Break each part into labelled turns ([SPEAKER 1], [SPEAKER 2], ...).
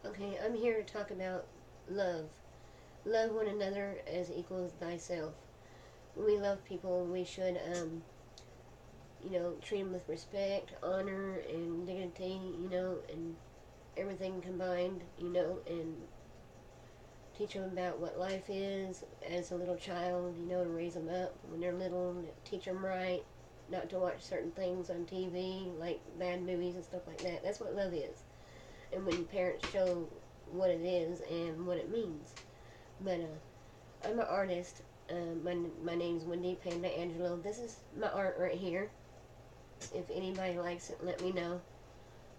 [SPEAKER 1] Okay, I'm here to talk about love. Love one another as equals thyself. When we love people, we should, treat them with respect, honor, and dignity, and everything combined, and teach them about what life is as a little child, to raise them up when they're little, teach them right, not to watch certain things on TV, like bad movies and stuff like that. That's what love is. And when parents show what it is and what it means. But I'm an artist. My name's Wendy Panda Angelo. This is my art right here. If anybody likes it, let me know.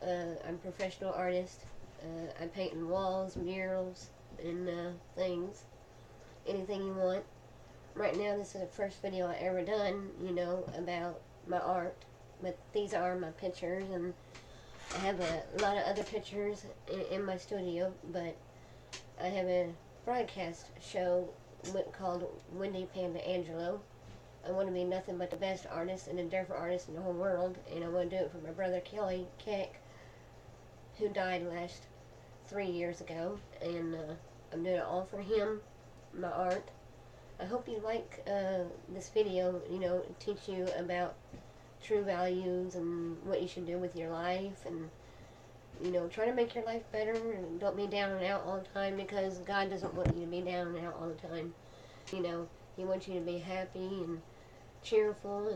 [SPEAKER 1] I'm a professional artist. I paint in walls, murals, and things. Anything you want. Right now, this is the first video I ever done, about my art. But these are my pictures, and I have a lot of other pictures in my studio, but I have a broadcast show called Wendy Panda Angelo. I want to be nothing but the best artist and a different artist in the whole world, and I want to do it for my brother Kelly Keck, who died last 3 years ago, and I'm doing it all for him, my art. I hope you like this video, teach you about true values and what you should do with your life, and try to make your life better, and don't be down and out all the time, because God doesn't want you to be down and out all the time. He wants you to be happy and cheerful,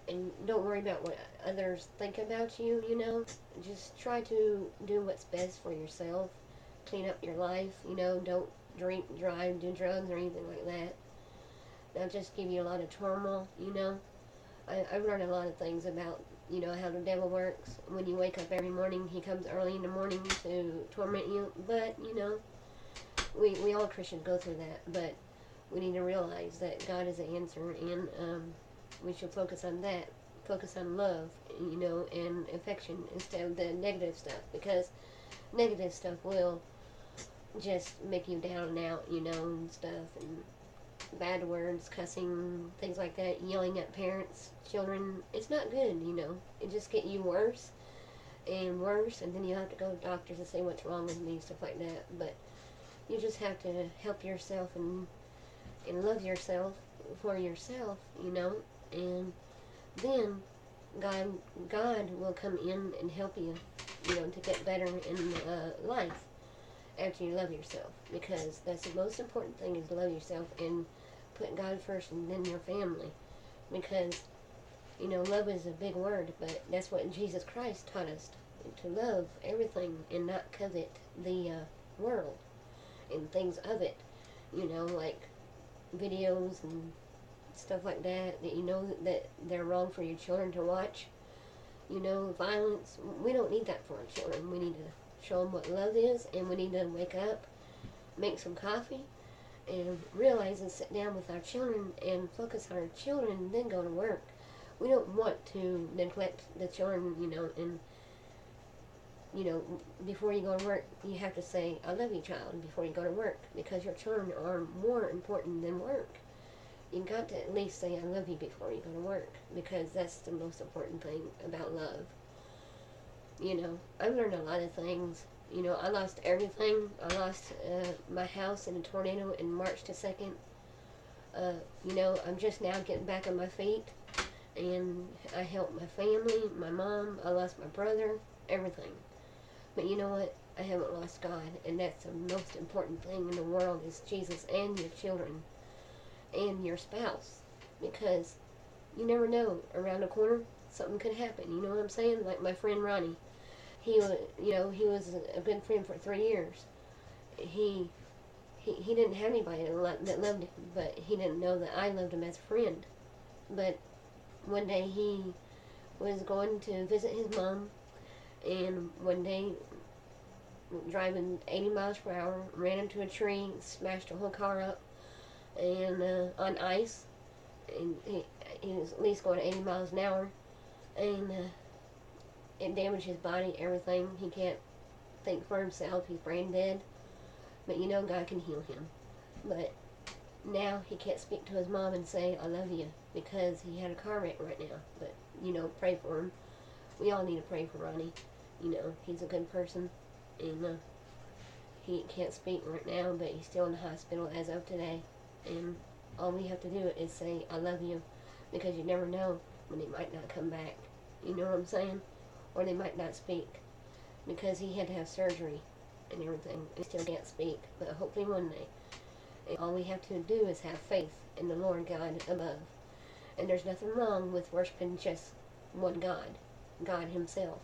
[SPEAKER 1] and don't worry about what others think about you, Just try to do what's best for yourself. Clean up your life, don't drink, drive, do drugs, or anything like that. That'll just give you a lot of turmoil, I've learned a lot of things about, how the devil works. When you wake up every morning, he comes early in the morning to torment you. But, we all Christians go through that. But we need to realize that God is the answer, and we should focus on that. Focus on love, and affection instead of the negative stuff. Because negative stuff will just make you down and out, and stuff. And bad words, cussing, things like that, yelling at parents, children. It's not good, It just get you worse and worse, and then you have to go to doctors and say what's wrong with me, stuff like that. But you just have to help yourself and love yourself for yourself, and then God will come in and help you, to get better in life after you love yourself, because that's the most important thing, is to love yourself and put God first and then your family, because love is a big word, but that's what Jesus Christ taught us, to love everything and not covet the world and things of it, like videos and stuff like that that they're wrong for your children to watch, violence. We don't need that for our children. We need to show them what love is, and we need to wake up, make some coffee, and realize and sit down with our children and focus on our children, and then go to work. We don't want to neglect the children, and before you go to work, you have to say, I love you, child, before you go to work, because your children are more important than work. You got to at least say, I love you, before you go to work, because that's the most important thing about love. I've learned a lot of things. I lost everything. I lost my house in a tornado in March the 2nd. I'm just now getting back on my feet, and I helped my family, my mom. I lost my brother, everything. But you know what? I haven't lost God, and that's the most important thing in the world, is Jesus and your children and your spouse, because you never know, around the corner something could happen. You know what I'm saying? Like my friend Ronnie, he was a good friend for 3 years. He didn't have anybody that loved him, but he didn't know that I loved him as a friend. But one day he was going to visit his mom, and one day, driving 80 miles per hour, ran into a tree, smashed the whole car up, and on ice, and he was at least going 80 miles an hour, and it damaged his body, everything. He can't think for himself. He's brain dead. But God can heal him. But now he can't speak to his mom and say, I love you, because he had a car wreck right now. But, pray for him. We all need to pray for Ronnie. He's a good person. And He can't speak right now, but he's still in the hospital as of today. And all we have to do is say, I love you, because you never know when he might not come back. You know what I'm saying? Or they might not speak, because he had to have surgery and everything. He still can't speak, but hopefully one day. And all we have to do is have faith in the Lord God above. And there's nothing wrong with worshiping just one God, God himself.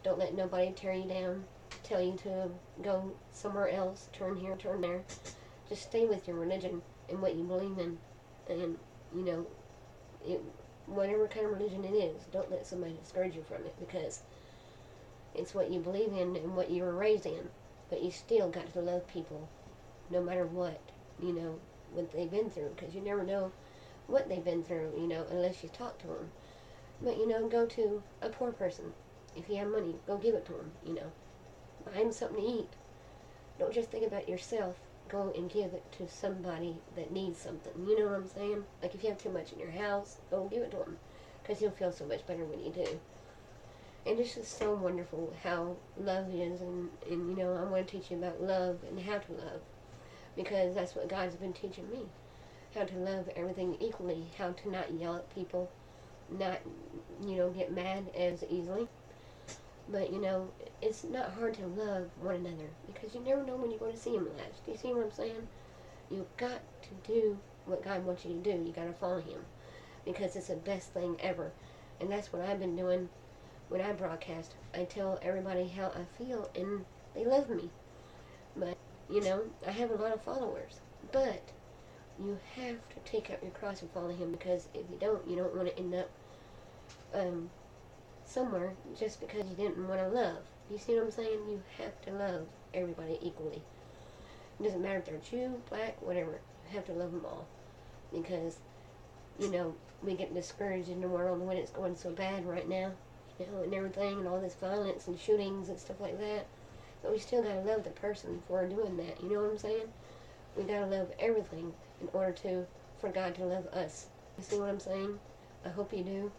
[SPEAKER 1] Don't let nobody tear you down, tell you to go somewhere else, turn here, turn there. Just stay with your religion and what you believe in. And, you know, whatever kind of religion it is, don't let somebody discourage you from it, because it's what you believe in and what you were raised in. But you still got to love people no matter what, you know, what they've been through, because you never know what they've been through, you know, unless you talk to them. But, you know, go to a poor person. If you have money, go give it to them, you know. Buy them something to eat. Don't just think about yourself. Go and give it to somebody that needs something. You know what I'm saying? Like if you have too much in your house, go give it to them, because you'll feel so much better when you do. And it's just so wonderful how love is, and you know, I want to teach you about love and how to love, because that's what God's been teaching me. How to love everything equally, how to not yell at people, not, you know, get mad as easily. But, you know, it's not hard to love one another, because you never know when you're going to see him last. Do you see what I'm saying? You've got to do what God wants you to do. You got to follow him, because it's the best thing ever. And that's what I've been doing when I broadcast. I tell everybody how I feel, and they love me. But, you know, I have a lot of followers. But you have to take up your cross and follow him, because if you don't want to end up somewhere just because you didn't want to love. You see what I'm saying? You have to love everybody equally. It doesn't matter if they're Jew, black, whatever. You have to love them all. Because, you know, we get discouraged in the world when it's going so bad right now, you know, and everything, and all this violence and shootings and stuff like that. But we still gotta love the person for doing that. You know what I'm saying? We gotta love everything in order for God to love us. You see what I'm saying? I hope you do.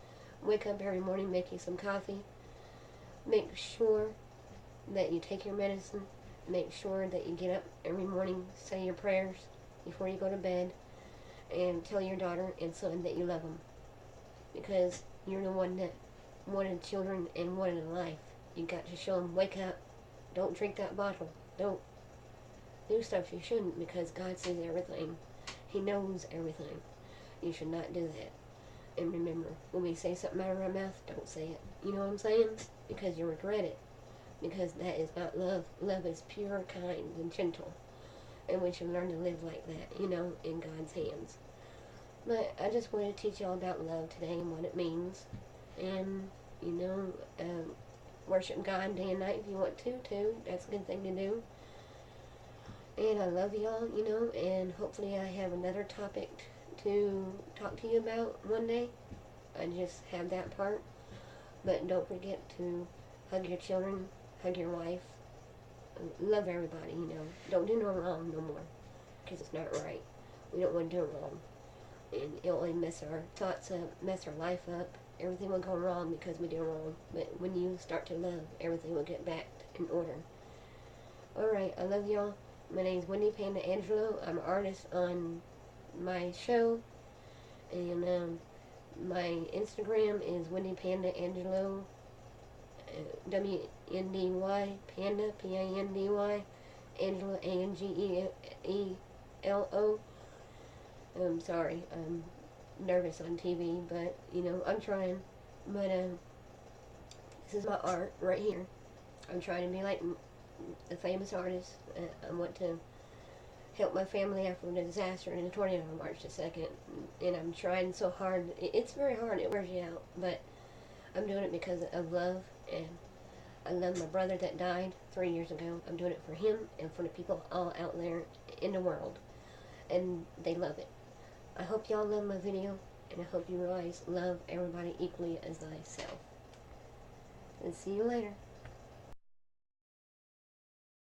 [SPEAKER 1] Wake up every morning, make you some coffee. Make sure that you take your medicine. Make sure that you get up every morning, say your prayers before you go to bed, and tell your daughter and son that you love them. Because you're the one that wanted children and wanted a life. You got to show them, wake up. Don't drink that bottle. Don't do stuff you shouldn't, because God sees everything. He knows everything. You should not do that. And remember, when we say something out of our mouth, don't say it. You know what I'm saying? Because you regret it. Because that is not love. Love is pure, kind, and gentle. And we should learn to live like that, you know, in God's hands. But I just wanted to teach y'all about love today and what it means. And, you know, worship God day and night if you want to, too. That's a good thing to do. And I love y'all, you know, and hopefully I have another topic to talk to you about one day. I just have that part. But don't forget to hug your children, hug your wife, love everybody, you know. Don't do no wrong no more, because it's not right. We don't want to do wrong. And it'll only mess our thoughts up, mess our life up. Everything will go wrong because we do wrong. But when you start to love, everything will get back in order. Alright, I love y'all. My name's Wendy Panda Angelo. I'm an artist on my show. And my Instagram is Wendy Panda Angelo. W-N-D-Y, Panda, P-A-N-D-Y, Angelo, A-N-G-E-L-O. I'm sorry, I'm nervous on TV, but, you know, I'm trying. But, this is my art right here. I'm trying to be like a famous artist. I want to help my family after the disaster in the tornado on March the 2nd. And I'm trying so hard. It's very hard. It wears you out. But I'm doing it because of love. And I love my brother that died 3 years ago. I'm doing it for him and for the people all out there in the world. And they love it. I hope y'all love my video. And I hope you realize love everybody equally as thyself. And see you later.